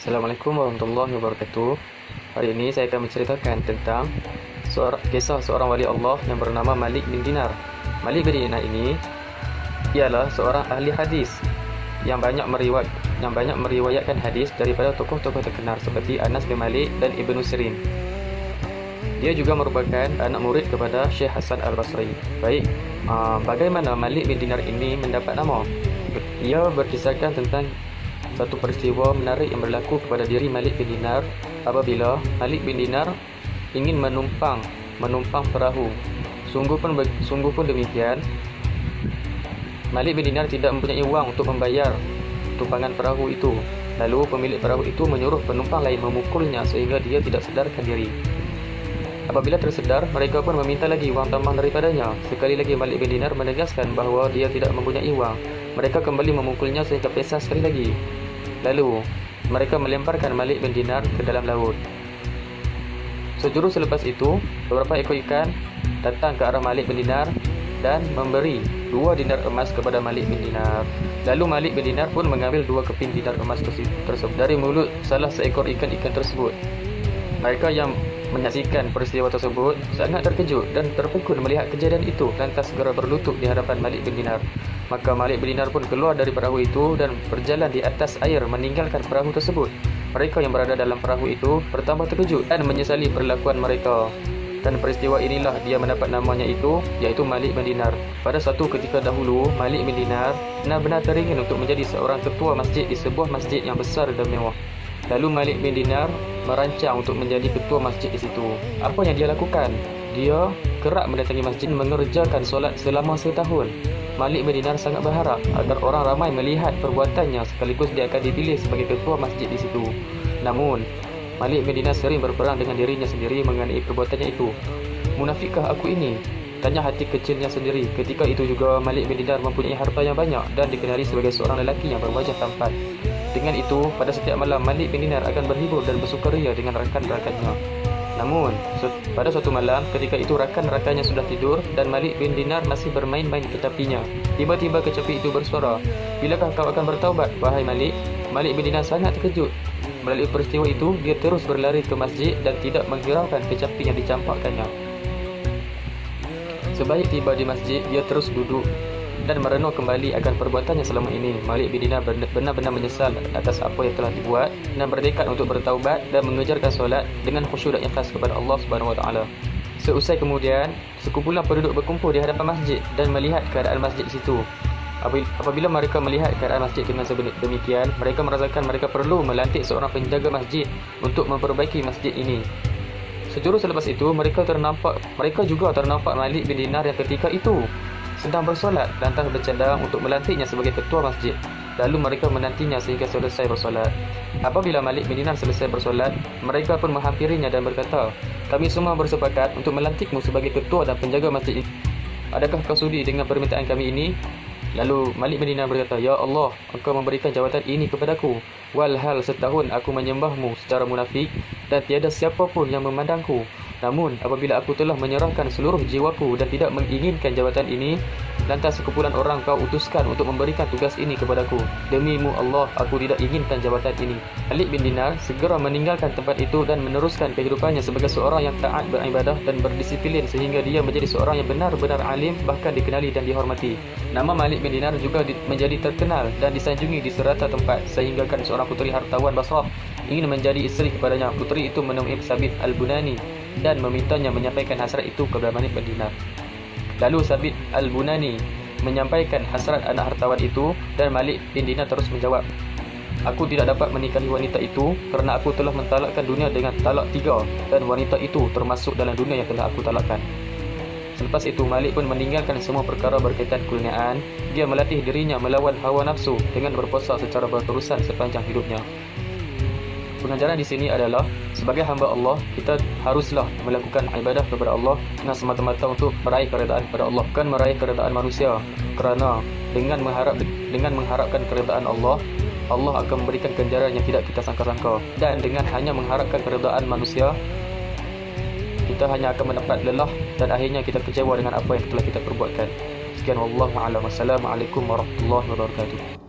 Assalamualaikum warahmatullahi wabarakatuh. Hari ini saya akan menceritakan tentang kisah seorang wali Allah yang bernama Malik bin Dinar. Malik bin Dinar ini ialah seorang ahli hadis yang banyak meriwayatkan hadis daripada tokoh-tokoh terkenal seperti Anas bin Malik dan Ibnu Sirin. Dia juga merupakan anak murid kepada Syekh Hasan Al-Basri. Baik, bagaimana Malik bin Dinar ini mendapat nama? Ia berkisahkan tentang satu peristiwa menarik yang berlaku kepada diri Malik bin Dinar apabila Malik bin Dinar ingin menumpang perahu. Sungguh pun demikian, Malik bin Dinar tidak mempunyai wang untuk membayar tumpangan perahu itu. Lalu pemilik perahu itu menyuruh penumpang lain memukulnya sehingga dia tidak sadarkan diri. Apabila tersedar, mereka pun meminta lagi wang tambahan daripadanya. Sekali lagi Malik bin Dinar menegaskan bahawa dia tidak mempunyai wang. Mereka kembali memukulnya sehingga pecah sekali lagi. Lalu mereka melemparkan Malik bin Dinar ke dalam laut. Sejurus selepas itu, beberapa ekor ikan datang ke arah Malik bin Dinar dan memberi 2 dinar emas kepada Malik bin Dinar. Lalu Malik bin Dinar pun mengambil 2 keping dinar emas tersebut dari mulut salah seekor ikan-ikan tersebut. Mereka yang menyaksikan peristiwa tersebut sangat terkejut dan terpekun melihat kejadian itu, lantas segera berlutut di hadapan Malik bin Dinar. Maka Malik bin Dinar pun keluar dari perahu itu dan berjalan di atas air meninggalkan perahu tersebut. Mereka yang berada dalam perahu itu bertambah terkejut dan menyesali perlakuan mereka. Dan peristiwa inilah dia mendapat namanya itu, iaitu Malik bin Dinar. Pada satu ketika dahulu, Malik bin Dinar benar-benar teringin untuk menjadi seorang ketua masjid di sebuah masjid yang besar dan mewah. Lalu Malik bin Dinar merancang untuk menjadi ketua masjid di situ. Apa yang dia lakukan? Dia kerap mendatangi masjid mengerjakan solat selama setahun. Malik bin Dinar sangat berharap agar orang ramai melihat perbuatannya sekaligus dia akan dipilih sebagai ketua masjid di situ. Namun, Malik bin Dinar sering berperang dengan dirinya sendiri mengenai perbuatannya itu. Munafikkah aku ini? Tanya hati kecilnya sendiri. Ketika itu juga Malik bin Dinar mempunyai harta yang banyak dan dikenali sebagai seorang lelaki yang berwajah tampan. Dengan itu, pada setiap malam Malik bin Dinar akan berhibur dan bersukaria dengan rakan-rakannya. Namun, pada suatu malam ketika itu rakan-rakannya sudah tidur dan Malik bin Dinar masih bermain-main ke tepinya. Tiba-tiba kecapi itu bersuara, "Bilakah kau akan bertaubat, wahai Malik?" Malik bin Dinar sangat terkejut. Melalui peristiwa itu, dia terus berlari ke masjid dan tidak menghiraukan kecapi yang dicampakkannya. Sebaik tiba di masjid, dia terus duduk dan merenung kembali akan perbuatannya selama ini. Malik bin Dinar benar-benar menyesal atas apa yang telah dibuat dan bertekad untuk bertaubat dan mengejarkan solat dengan khusyuk dan ikhlas kepada Allah Subhanahu Wa Taala. Seusai kemudian, sekumpulan penduduk berkumpul di hadapan masjid dan melihat keadaan masjid di situ. Apabila mereka melihat keadaan masjid dengan demikian, mereka merasakan mereka perlu melantik seorang penjaga masjid untuk memperbaiki masjid ini. Sejurus selepas itu, mereka juga ternampak Malik bin Dinar yang ketika itu sedang bersolat lantas bercadang untuk melantiknya sebagai ketua masjid. Lalu mereka menantinya sehingga selesai bersolat. Apabila Malik bin Dinar selesai bersolat, mereka pun menghampirinya dan berkata, "Kami semua bersepakat untuk melantikmu sebagai ketua dan penjaga masjid ini. Adakah kau sudi dengan permintaan kami ini?" Lalu Malik bin Dinar berkata, "Ya Allah, Engkau memberikan jawatan ini kepadaku. Walhal setahun aku menyembahmu secara munafik dan tiada siapa pun yang memandangku. Namun apabila aku telah menyerahkan seluruh jiwaku dan tidak menginginkan jawatan ini, lantas sekumpulan orang kau utuskan untuk memberikan tugas ini kepadaku. Demi-Mu Allah, aku tidak inginkan jawatan ini." Malik bin Dinar segera meninggalkan tempat itu dan meneruskan kehidupannya sebagai seorang yang taat beribadah dan berdisiplin sehingga dia menjadi seorang yang benar-benar alim, bahkan dikenali dan dihormati. Nama Malik bin Dinar juga menjadi terkenal dan disanjungi di serata tempat sehinggakan seorang puteri hartawan Basrah ingin menjadi isteri kepadanya. Puteri itu menemui Sabit Al-Bunani dan memintanya menyampaikan hasrat itu kepada Malik bin Dinar. Lalu Sabit Al-Bunani menyampaikan hasrat anak hartawan itu dan Malik bin Dinar terus menjawab, "Aku tidak dapat menikahi wanita itu kerana aku telah mentalakkan dunia dengan talak 3 dan wanita itu termasuk dalam dunia yang telah aku talakkan." Selepas itu Malik pun meninggalkan semua perkara berkaitan kurniaan. Dia melatih dirinya melawan hawa nafsu dengan berpuasa secara berterusan sepanjang hidupnya. Pengajaran di sini adalah sebagai hamba Allah, kita haruslah melakukan ibadah kepada Allah dengan semata-mata untuk meraih keredaan kepada Allah, bukan meraih keredaan manusia. Kerana dengan mengharapkan keredaan Allah, Allah akan memberikan ganjaran yang tidak kita sangka-sangka. Dan dengan hanya mengharapkan keredaan manusia, kita hanya akan mendapat lelah dan akhirnya kita kecewa dengan apa yang telah kita perbuatkan. Sekian wallahu a'lam. Wassalamualaikum warahmatullahi wabarakatuh.